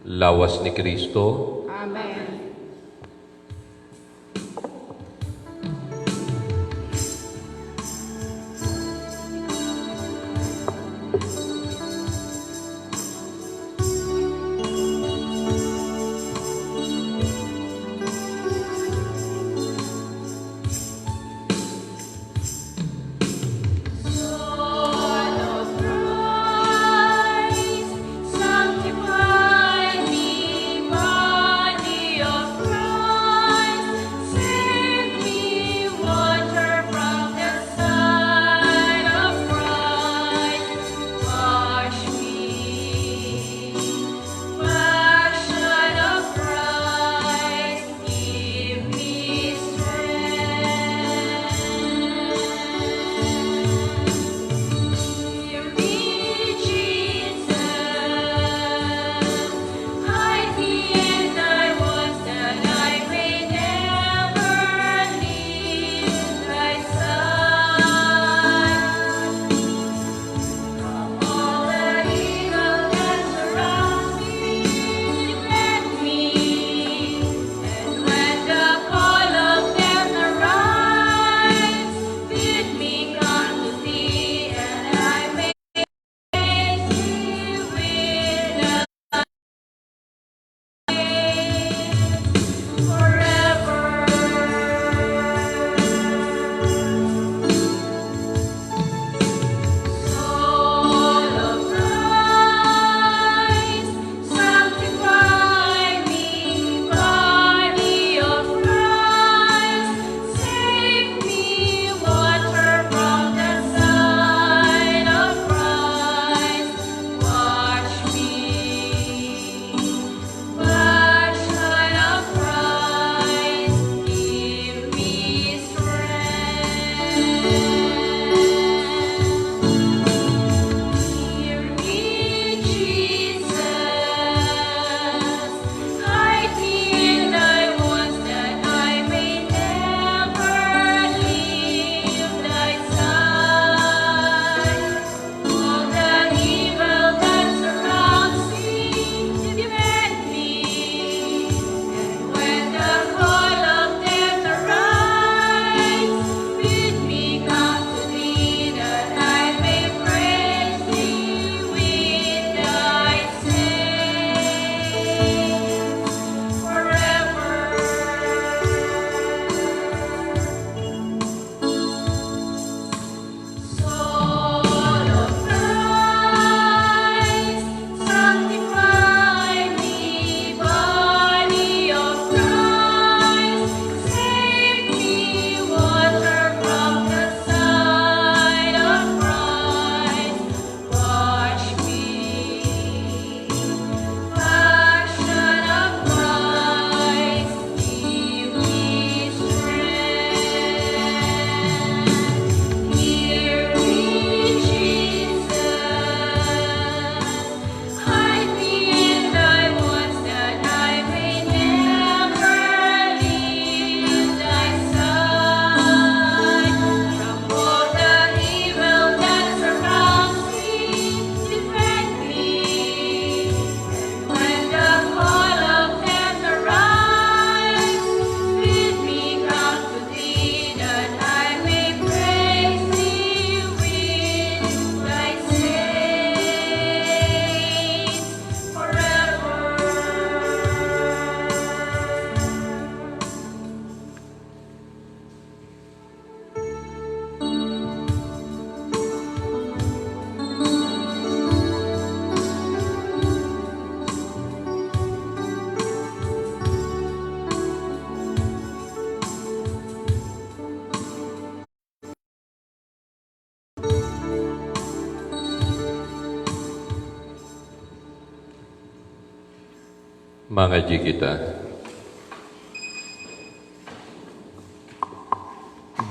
Lawas ni Kristo, Amen. Son of Christ, sanctify me, body Mga G kita.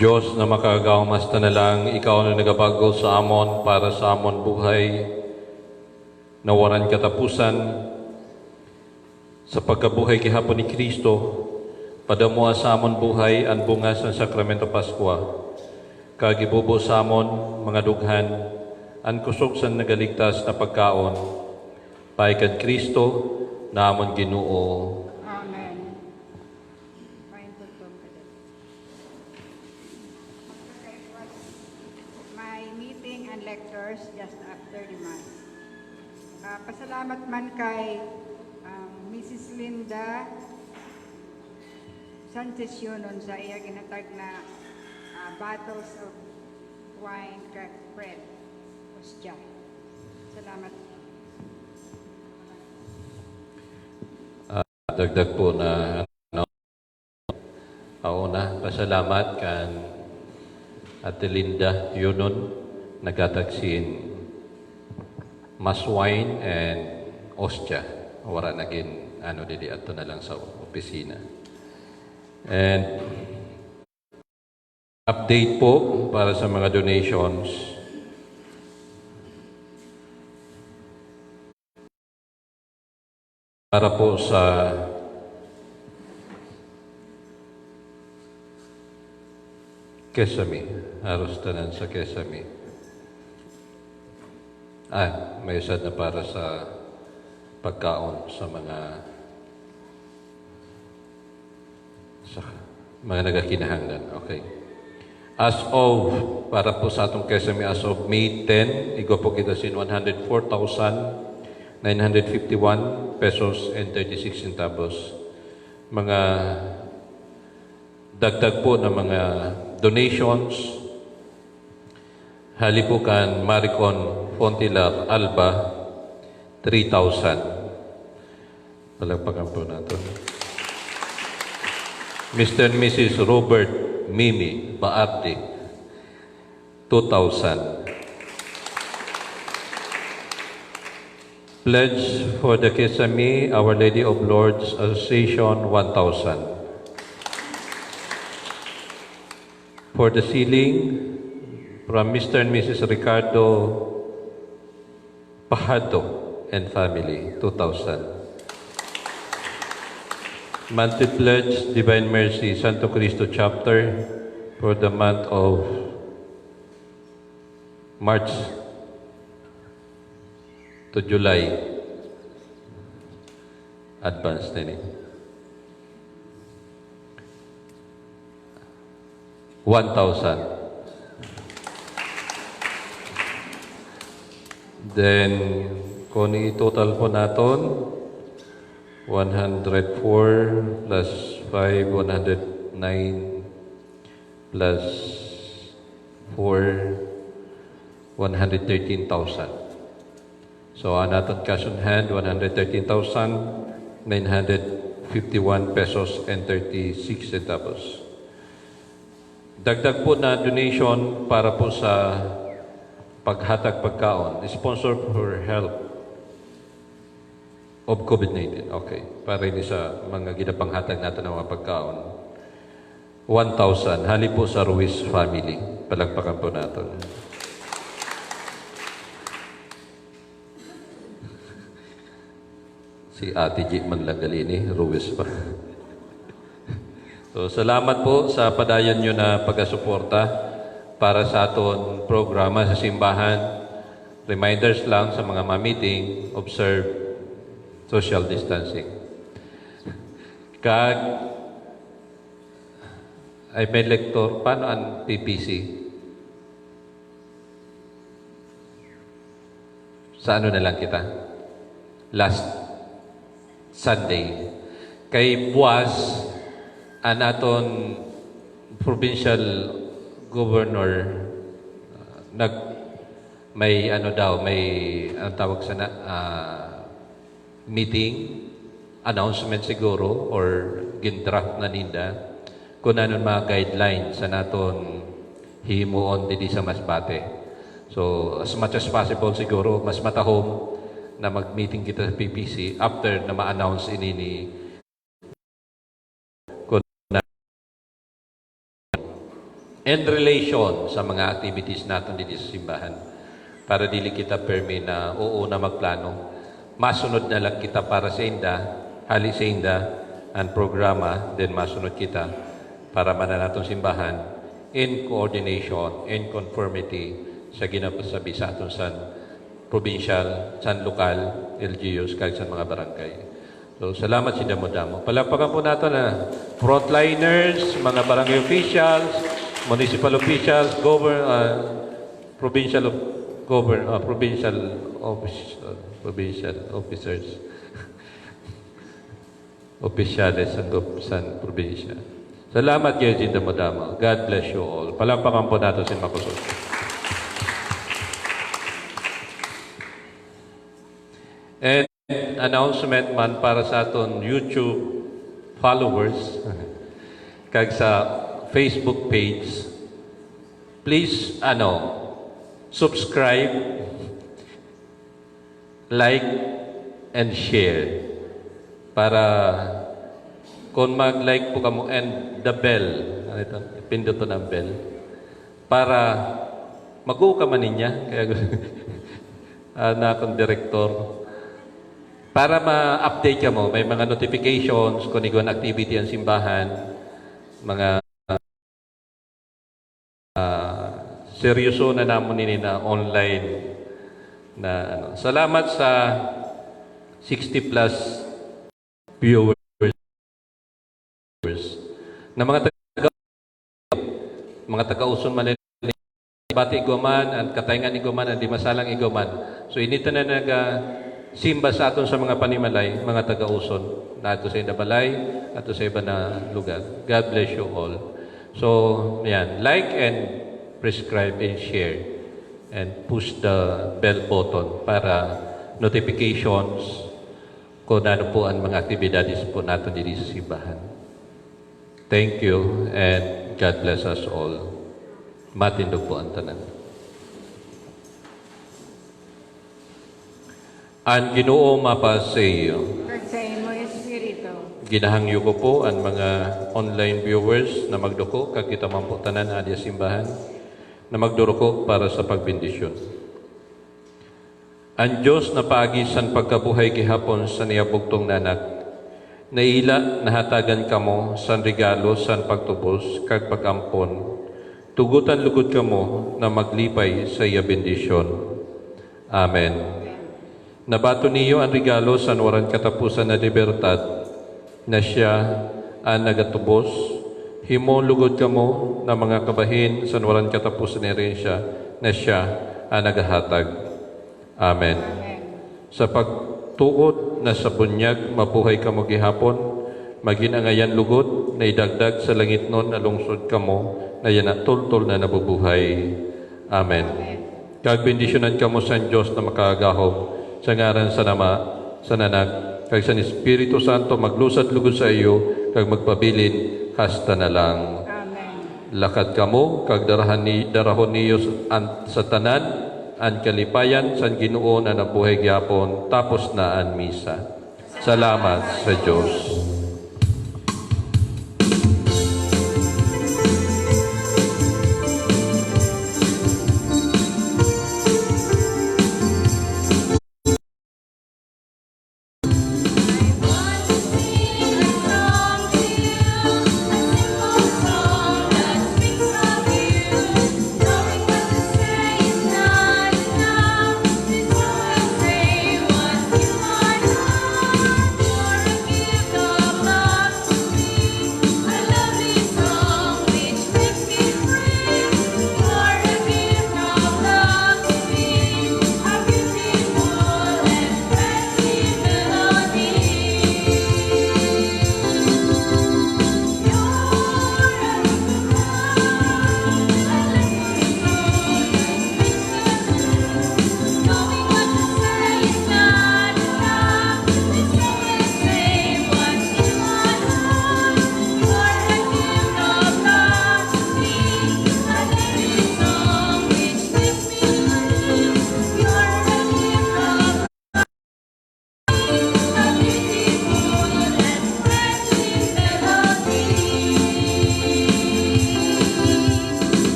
Diyos na makagaw mas na lang, ikaw na nagapagol sa amon para sa amon buhay, na waran katapusan, sa pagkabuhay kihapon ni Kristo, padamua sa amon buhay ang bungas ng Sakramento Paskwa, kagibubo sa amon, mga dughan, ang kusog sa nagaligtas na pagkaon, paikad Kristo, na amon Ginoo. Amen. Main tutong ka din. My meeting and lectures just after the Mass. Pasalamat man kay Mrs. Linda Sanchez Yunon sa iya ginatag na bottles of wine kag bread. Hostya. Salamat. Dagdag po na na pasalamat kan Ate Linda Yunon nagkatagsin mas wine and ostya. Wala naging didi ato na lang sa opisina. And update po para sa mga donations. Para po sa Kesame, haros tanan sa Kesame. May usad na para sa pagkaon sa mga nagakinahanglan. Okay. As of, para po sa atong Kesame, as of May 10, igo po kita sin 104,951 pesos and 36 centavos. Mga dagdag po na mga donations. Halipukan Maricon Fontilar Alba 3,000. Palagpakan po natin. Mr. and Mrs. Robert Mimi Baarte 2,000. Pledge for the Kesame Our Lady of Lourdes Association 1,000. For the ceiling from Mr. and Mrs. Ricardo Pajado and family 2,000. Monthly pledge Divine Mercy Santo Cristo Chapter for the month of March to July. Advance din eh. 1,000. Then, kung i-total po natin, 104 plus 5, 109 plus 4, 113,000. So, ang ating cash on hand, 113,951 pesos and 36 centavos. Dagdag po na donation para po sa paghatag pagkaon. Sponsor for help of COVID-19. Okay. Para hindi sa mga ginapanghatag natin ng mga pagkaon. 1,000. Hali po sa Ruiz family. Palagpakan po natin. Si Ate G. Manlagalini, Ruiz pa. So, salamat po sa padayon nyo na pagkasuporta para sa aton programa sa simbahan. Reminders lang sa mga ma-meeting, observe social distancing. Ay may lektor, paano ang PPC? Sa ano na lang kita? Last Sunday. Kay Buwas, ang aton provincial governor may tawag sa meeting announcement siguro or gindraft na ninda kung ano mga guidelines sa naton himuon didi sa Masbate. So as much as possible siguro mas matahom na mag-meeting kita sa PPC after na ma-announce ini ni in relation sa mga activities natin dito sa simbahan para dili kita permi na oo na magplano. Masunod na lang kita para sa inda, hali sa inda, ang programa, then masunod kita para mananatong simbahan in coordination, in conformity sa ginapasabi sa aton san provincial, san lokal, LGUs, kag sa mga barangay. So, salamat si Damo-Damo. Palakpakan po natin na frontliners, mga barangay officials, municipal officials, provincial officers, opisyales sa probinsya. Salamat kayo si Damo-Damo. God bless you all. Palakpakan po natin si Makusot. And announcement man para sa aton YouTube followers kag sa Facebook page, please subscribe, like, and share para kung mag-like po kamo and the bell, pinduto ng bell para mag-uwi ka man niya kaya na akong director para ma-update ka mo, may mga notifications kung igon activity ang simbahan, mga seryoso na namon nini na online na Salamat sa 60 plus viewers na mga taga-uson man bati iguman at katayngan iguman at di masalang iguman. So inito na simba sa aton sa mga panimalay, mga taga-uson na ato sa Indabalay, ato sa iba na lugar. God bless you all. So, yan, like and prescribe and share and push the bell button para notifications kung ano po ang mga aktibidades po natin dito sa simbahan. Thank you and God bless us all. Matindog po ang tanan. Ang Ginoo mapa sa iyo. Kag sa imo espiritu. Ginahangyo ko po ang mga online viewers na magduko kag kita man po tanan adya simbahan na magduruko para sa pagbendisyon. Ang Diyos na paagisan pagkabuhay gihapon sa niyabugtong nanak, naila nahatagan kamo san regalo san pagtubos kag pagampon, tugutan lugod kamo na maglipay sa iya bendisyon. Amen. Nabato niyo ang regalo sa waran katapusan na libertad na siya ang nagatubos. Himo lugod kamo na mga kabahin sa waran katapusan ni rin siya na siya ang nagahatag. Amen. Sa pagtuod na sa bunyag, mabuhay kamo gihapon, maginangayan lugod na idagdag sa langit nun na lungsod kamo na yan at tultol na nabubuhay. Amen. Kag bendisyonan kamo sa Diyos na makagahom sa ngaran sa Nama, sa Nanak, kag sa Espiritu Santo maglusad lugod sa iyo, kag magpabilin hasta na lang. Amen. Lakad kamo, kag darahon niyo sa tanan, ang kalipayan, sa Ginoo na nabuhay gyapon, tapos na ang misa. Salamat sa Diyos. You're a gift of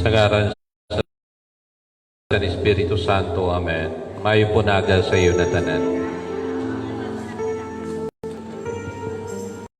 Sa ngaran sa Espiritu Santo. Amen. Mayo po naga sa iyo na tanan.